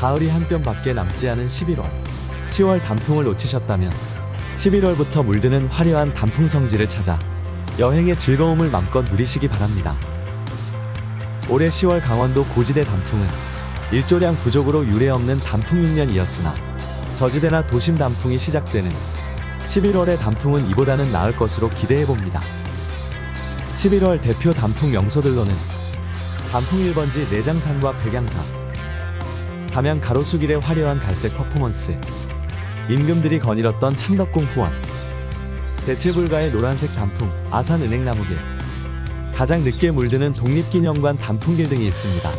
가을이 한 뼘밖에 남지 않은 11월. 10월 단풍을 놓치셨다면 11월부터 물드는 화려한 단풍 성지를 찾아 여행의 즐거움을 맘껏 누리시기 바랍니다. 올해 10월 강원도 고지대 단풍은 일조량 부족으로 유례없는 단풍 6년이었으나 저지대나 도심 단풍이 시작되는 11월의 단풍은 이보다는 나을 것으로 기대해봅니다. 11월 대표 단풍 명소들로는 단풍 1번지 내장산과 백양산, 담양 가로수길의 화려한 갈색 퍼포먼스, 임금들이 거닐었던 창덕궁 후원, 대체불가의 노란색 단풍, 아산 은행나무길, 가장 늦게 물드는 독립기념관 단풍길 등이 있습니다.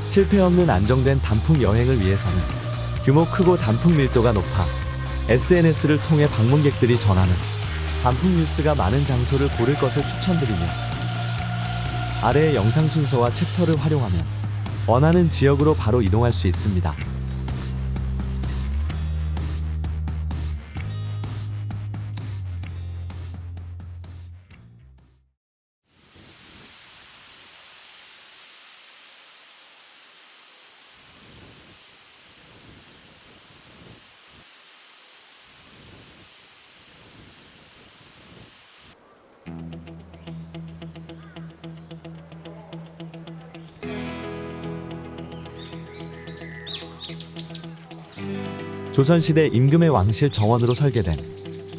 실패 없는 안정된 단풍 여행을 위해서는 규모 크고 단풍 밀도가 높아 SNS를 통해 방문객들이 전하는 단풍 뉴스가 많은 장소를 고를 것을 추천드리며, 아래의 영상 순서와 챕터를 활용하면 원하는 지역으로 바로 이동할 수 있습니다. 조선시대 임금의 왕실 정원으로 설계된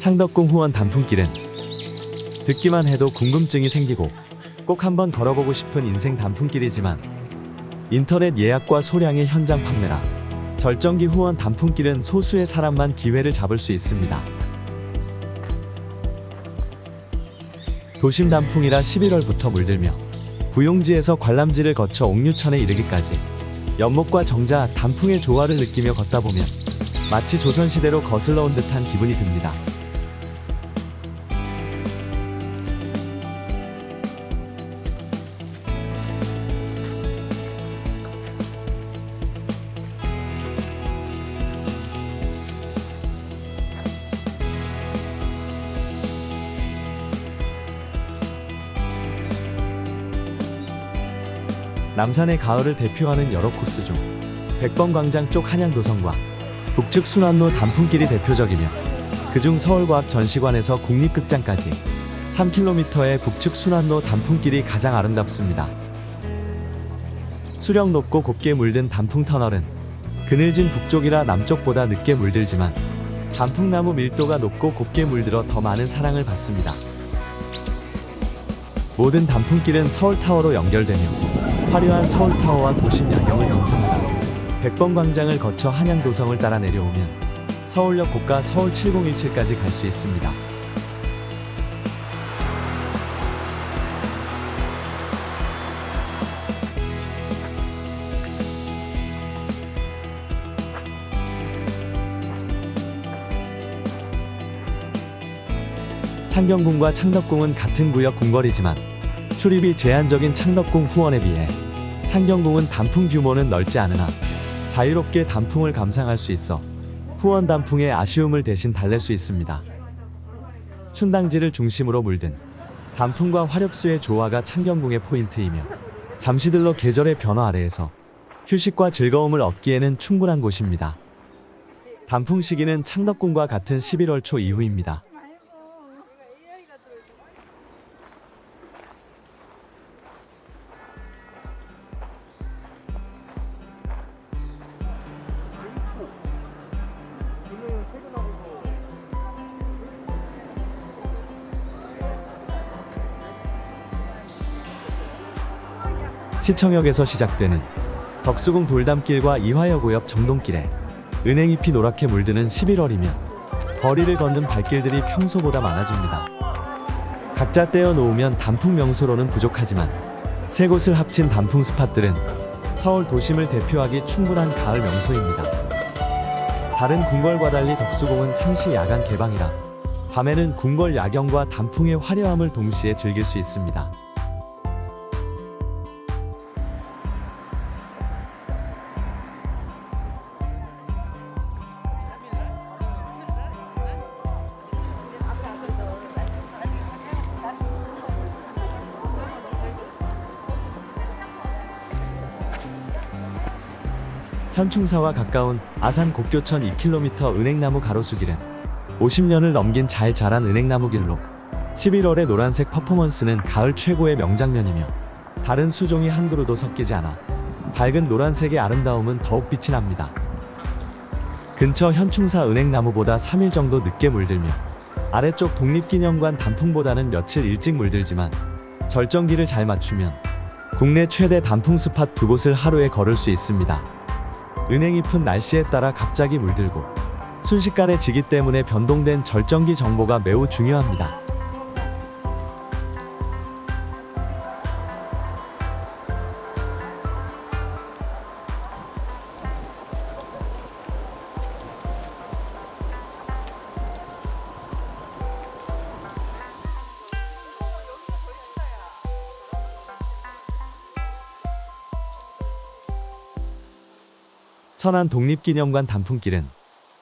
창덕궁 후원 단풍길은 듣기만 해도 궁금증이 생기고 꼭 한번 걸어보고 싶은 인생 단풍길이지만, 인터넷 예약과 소량의 현장 판매라 절정기 후원 단풍길은 소수의 사람만 기회를 잡을 수 있습니다. 도심 단풍이라 11월부터 물들며 부용지에서 관람지를 거쳐 옥류천에 이르기까지 연못과 정자, 단풍의 조화를 느끼며 걷다 보면 마치 조선시대로 거슬러 온 듯한 기분이 듭니다. 남산의 가을을 대표하는 여러 코스 중 백범광장 쪽 한양도성과 북측 순환로 단풍길이 대표적이며, 그중 서울과학전시관에서 국립극장까지 3km의 북측 순환로 단풍길이 가장 아름답습니다. 수령 높고 곱게 물든 단풍터널은 그늘진 북쪽이라 남쪽보다 늦게 물들지만 단풍나무 밀도가 높고 곱게 물들어 더 많은 사랑을 받습니다. 모든 단풍길은 서울타워로 연결되며 화려한 서울타워와 도심 야경을 감상하다 백범광장을 거쳐 한양도성을 따라 내려오면 서울역 고가 서울 7017까지 갈 수 있습니다. 창경궁과 창덕궁은 같은 구역 궁궐이지만 출입이 제한적인 창덕궁 후원에 비해 창경궁은 단풍 규모는 넓지 않으나 자유롭게 단풍을 감상할 수 있어 후원 단풍의 아쉬움을 대신 달랠 수 있습니다. 춘당지를 중심으로 물든 단풍과 화렵수의 조화가 창경궁의 포인트이며, 잠시들러 계절의 변화 아래에서 휴식과 즐거움을 얻기에는 충분한 곳입니다. 단풍 시기는 창덕궁과 같은 11월 초 이후입니다. 시청역에서 시작되는 덕수궁 돌담길과 이화여고 옆 정동길에 은행잎이 노랗게 물드는 11월이면 거리를 걷는 발길들이 평소보다 많아집니다. 각자 떼어 놓으면 단풍 명소로는 부족하지만 세 곳을 합친 단풍 스팟들은 서울 도심을 대표하기 충분한 가을 명소입니다. 다른 궁궐과 달리 덕수궁은 상시 야간 개방이라 밤에는 궁궐 야경과 단풍의 화려함을 동시에 즐길 수 있습니다. 현충사와 가까운 아산 곡교천 2km 은행나무 가로수길은 50년을 넘긴 잘 자란 은행나무 길로 11월의 노란색 퍼포먼스는 가을 최고의 명장면이며 다른 수종이 한 그루도 섞이지 않아 밝은 노란색의 아름다움은 더욱 빛이 납니다. 근처 현충사 은행나무보다 3일 정도 늦게 물들며 아래쪽 독립기념관 단풍보다는 며칠 일찍 물들지만 절정기를 잘 맞추면 국내 최대 단풍 스팟 두 곳을 하루에 걸을 수 있습니다. 은행잎은 날씨에 따라 갑자기 물들고 순식간에 지기 때문에 변동된 절정기 정보가 매우 중요합니다. 천안 독립기념관 단풍길은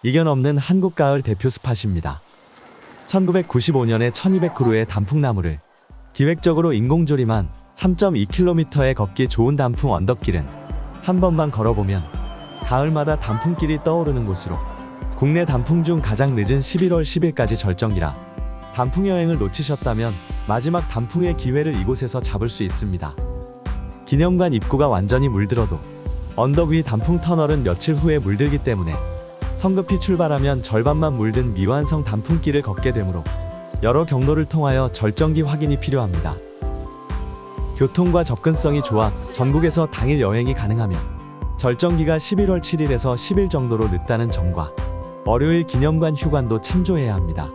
이견 없는 한국 가을 대표 스팟입니다. 1995년에 1200그루의 단풍나무를 기획적으로 인공조림한 3.2km의 걷기 좋은 단풍 언덕길은 한 번만 걸어보면 가을마다 단풍길이 떠오르는 곳으로 국내 단풍 중 가장 늦은 11월 10일까지 절정기라 단풍 여행을 놓치셨다면 마지막 단풍의 기회를 이곳에서 잡을 수 있습니다. 기념관 입구가 완전히 물들어도 언덕 위 단풍 터널은 며칠 후에 물들기 때문에 성급히 출발하면 절반만 물든 미완성 단풍길을 걷게 되므로 여러 경로를 통하여 절정기 확인이 필요합니다. 교통과 접근성이 좋아 전국에서 당일 여행이 가능하며 절정기가 11월 7일에서 10일 정도로 늦다는 점과 월요일 기념관 휴관도 참조해야 합니다.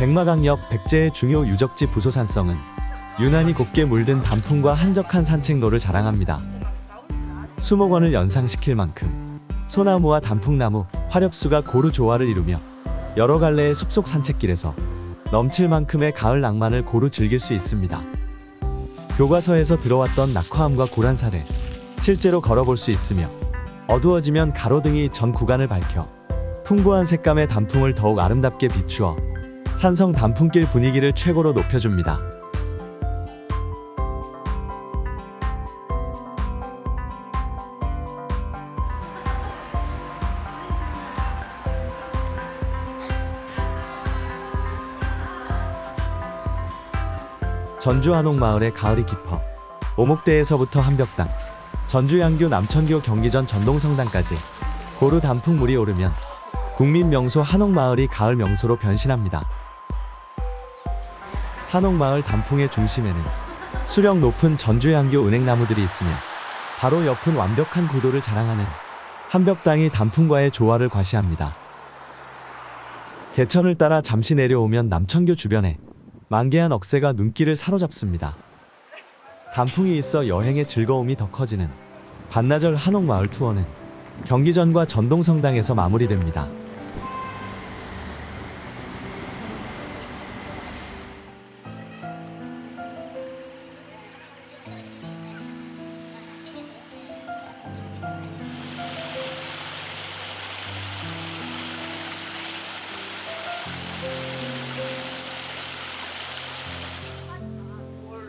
백마강역 백제의 중요 유적지 부소산성은 유난히 곱게 물든 단풍과 한적한 산책로를 자랑합니다. 수목원을 연상시킬 만큼 소나무와 단풍나무, 화렵수가 고루 조화를 이루며 여러 갈래의 숲속 산책길에서 넘칠 만큼의 가을 낭만을 고루 즐길 수 있습니다. 교과서에서 들어왔던 낙화암과 고란사를 실제로 걸어볼 수 있으며 어두워지면 가로등이 전 구간을 밝혀 풍부한 색감의 단풍을 더욱 아름답게 비추어 산성 단풍길 분위기를 최고로 높여줍니다. 전주 한옥마을의 가을이 깊어 오목대에서부터 한벽당, 전주 양교 남천교 경기전 전동성당까지 고루 단풍물이 오르면 국민명소 한옥마을이 가을 명소로 변신합니다. 한옥마을 단풍의 중심에는 수령 높은 전주양교 은행나무들이 있으며 바로 옆은 완벽한 구도를 자랑하는 한벽당이 단풍과의 조화를 과시합니다. 개천을 따라 잠시 내려오면 남천교 주변에 만개한 억새가 눈길을 사로잡습니다. 단풍이 있어 여행의 즐거움이 더 커지는 반나절 한옥마을 투어는 경기전과 전동성당에서 마무리됩니다.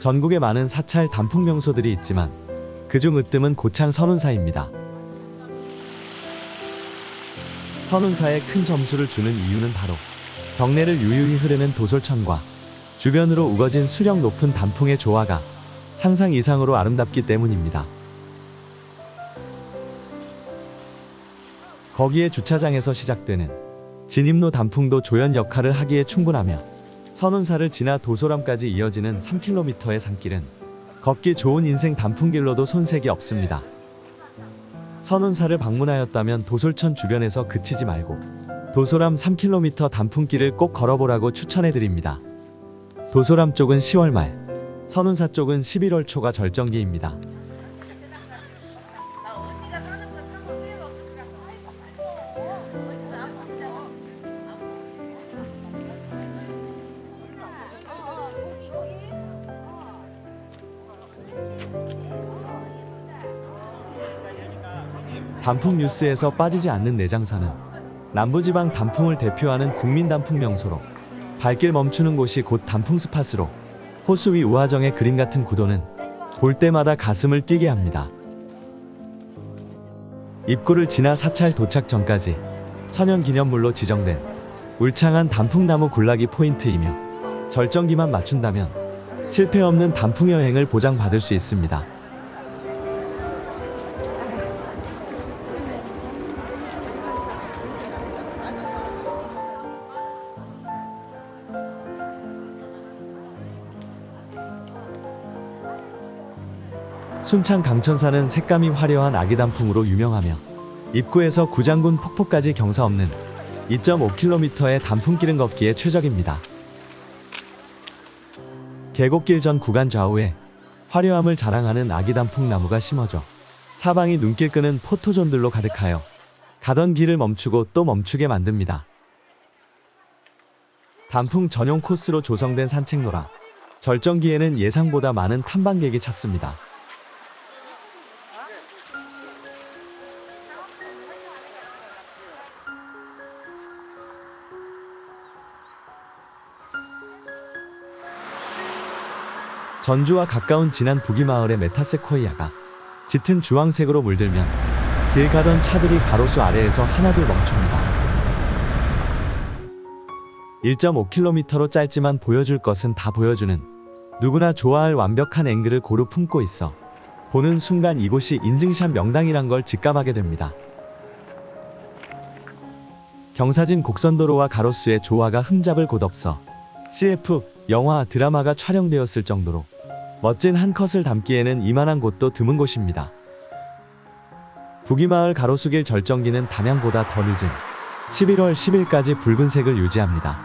전국에 많은 사찰 단풍 명소들이 있지만 그중 으뜸은 고창 선운사입니다. 선운사에 큰 점수를 주는 이유는 바로 경내를 유유히 흐르는 도솔천과 주변으로 우거진 수령 높은 단풍의 조화가 상상 이상으로 아름답기 때문입니다. 거기에 주차장에서 시작되는 진입로 단풍도 조연 역할을 하기에 충분하며 선운사를 지나 도소람까지 이어지는 3km의 산길은 걷기 좋은 인생 단풍길로도 손색이 없습니다. 선운사를 방문하였다면 도솔천 주변에서 그치지 말고 도소람 3km 단풍길을 꼭 걸어보라고 추천해드립니다. 도소람 쪽은 10월 말, 선운사 쪽은 11월 초가 절정기입니다. 단풍 뉴스에서 빠지지 않는 내장산은 남부지방 단풍을 대표하는 국민 단풍 명소로 발길 멈추는 곳이 곧 단풍 스팟으로 호수 위 우화정의 그림 같은 구도는 볼 때마다 가슴을 뛰게 합니다. 입구를 지나 사찰 도착 전까지 천연기념물로 지정된 울창한 단풍나무 군락이 포인트이며 절정기만 맞춘다면 실패 없는 단풍 여행을 보장받을 수 있습니다. 순창 강천사는 색감이 화려한 아기 단풍으로 유명하며 입구에서 구장군 폭포까지 경사 없는 2.5km의 단풍길은 걷기에 최적입니다. 계곡길 전 구간 좌우에 화려함을 자랑하는 아기 단풍 나무가 심어져 사방이 눈길 끄는 포토존들로 가득하여 가던 길을 멈추고 또 멈추게 만듭니다. 단풍 전용 코스로 조성된 산책로라 절정기에는 예상보다 많은 탐방객이 찾습니다. 전주와 가까운 진안 부기마을의 메타세코이아가 짙은 주황색으로 물들면 길 가던 차들이 가로수 아래에서 하나둘 멈춥니다. 1.5km로 짧지만 보여줄 것은 다 보여주는 누구나 좋아할 완벽한 앵글을 고루 품고 있어 보는 순간 이곳이 인증샷 명당이란 걸 직감하게 됩니다. 경사진 곡선도로와 가로수의 조화가 흠잡을 곳 없어 CF, 영화, 드라마가 촬영되었을 정도로 멋진 한 컷을 담기에는 이만한 곳도 드문 곳입니다. 부기마을 가로수길 절정기는 담양보다 더 늦은 11월 10일까지 붉은색을 유지합니다.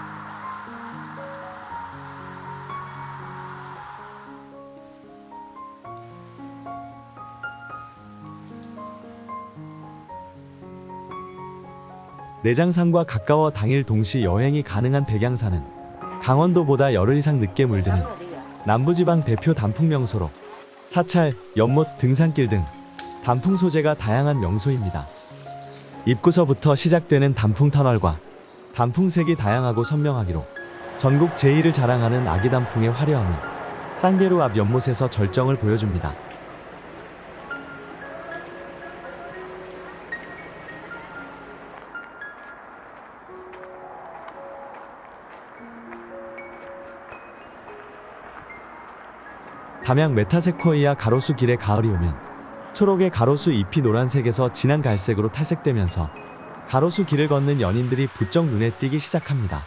내장산과 가까워 당일 동시 여행이 가능한 백양산은 강원도보다 열흘 이상 늦게 물드는 남부지방 대표 단풍 명소로 사찰, 연못, 등산길 등 단풍 소재가 다양한 명소입니다. 입구서부터 시작되는 단풍 터널과 단풍색이 다양하고 선명하기로 전국 제1을 자랑하는 아기 단풍의 화려함은 쌍계로 앞 연못에서 절정을 보여줍니다. 담양 메타세코이아 가로수 길에 가을이 오면 초록의 가로수 잎이 노란색에서 진한 갈색으로 탈색되면서 가로수 길을 걷는 연인들이 부쩍 눈에 띄기 시작합니다.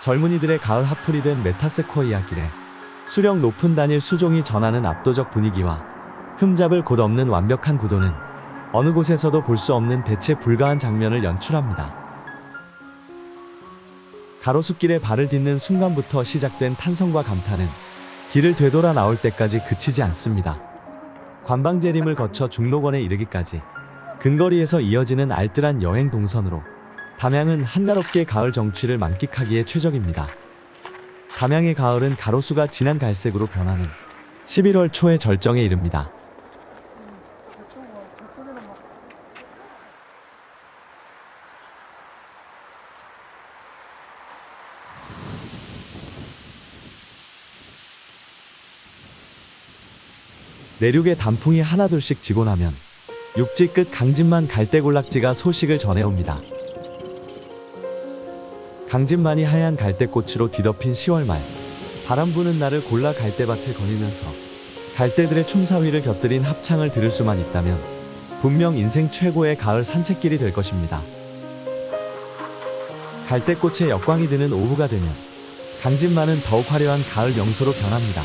젊은이들의 가을 핫플이 된 메타세코이아 길에 수령 높은 단일 수종이 전하는 압도적 분위기와 흠잡을 곳 없는 완벽한 구도는 어느 곳에서도 볼 수 없는 대체 불가한 장면을 연출합니다. 가로수길에 발을 딛는 순간부터 시작된 탄성과 감탄은 길을 되돌아 나올 때까지 그치지 않습니다. 관방재림을 거쳐 중록원에 이르기까지 근거리에서 이어지는 알뜰한 여행 동선으로 담양은 한가롭게 가을 정취를 만끽하기에 최적입니다. 담양의 가을은 가로수가 진한 갈색으로 변하는 11월 초의 절정에 이릅니다. 내륙의 단풍이 하나둘씩 지고 나면 육지 끝 강진만 갈대골락지가 소식을 전해옵니다. 강진만이 하얀 갈대꽃으로 뒤덮인 10월 말 바람 부는 날을 골라 갈대밭을 거니면서 갈대들의 춤사위를 곁들인 합창을 들을 수만 있다면 분명 인생 최고의 가을 산책길이 될 것입니다. 갈대꽃에 역광이 드는 오후가 되면 강진만은 더욱 화려한 가을 명소로 변합니다.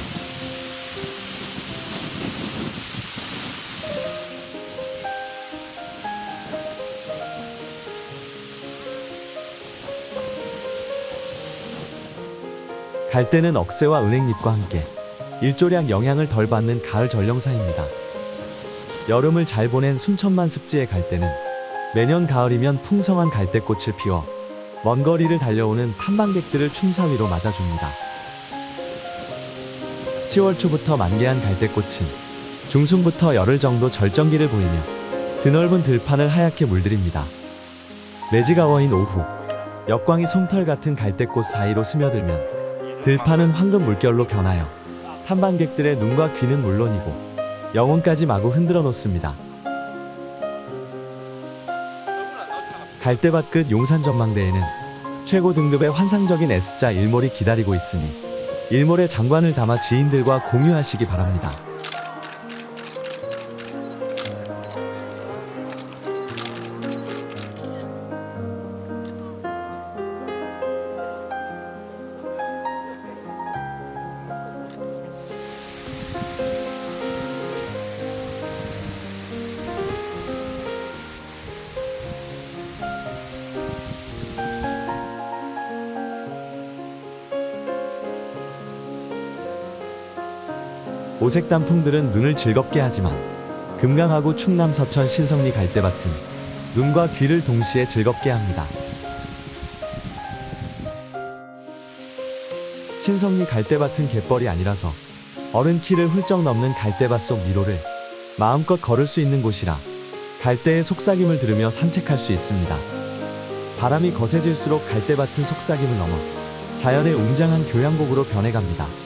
갈대는 억새와 은행잎과 함께 일조량 영향을 덜 받는 가을 전령사입니다. 여름을 잘 보낸 순천만 습지의 갈대는 매년 가을이면 풍성한 갈대꽃을 피워 먼 거리를 달려오는 탐방객들을 춤사위로 맞아줍니다. 10월 초부터 만개한 갈대꽃은 중순부터 열흘 정도 절정기를 보이며 드넓은 들판을 하얗게 물들입니다. 매지가워인 오후, 역광이 솜털 같은 갈대꽃 사이로 스며들면 들판은 황금 물결로 변하여 탐방객들의 눈과 귀는 물론이고 영혼까지 마구 흔들어 놓습니다. 갈대밭 끝 용산 전망대에는 최고 등급의 환상적인 S자 일몰이 기다리고 있으니 일몰의 장관을 담아 지인들과 공유하시기 바랍니다. 오색 단풍들은 눈을 즐겁게 하지만 금강하고 충남 서천 신성리 갈대밭은 눈과 귀를 동시에 즐겁게 합니다. 신성리 갈대밭은 갯벌이 아니라서 어른 키를 훌쩍 넘는 갈대밭 속 미로를 마음껏 걸을 수 있는 곳이라 갈대의 속삭임을 들으며 산책할 수 있습니다. 바람이 거세질수록 갈대밭은 속삭임을 넘어 자연의 웅장한 교향곡으로 변해갑니다.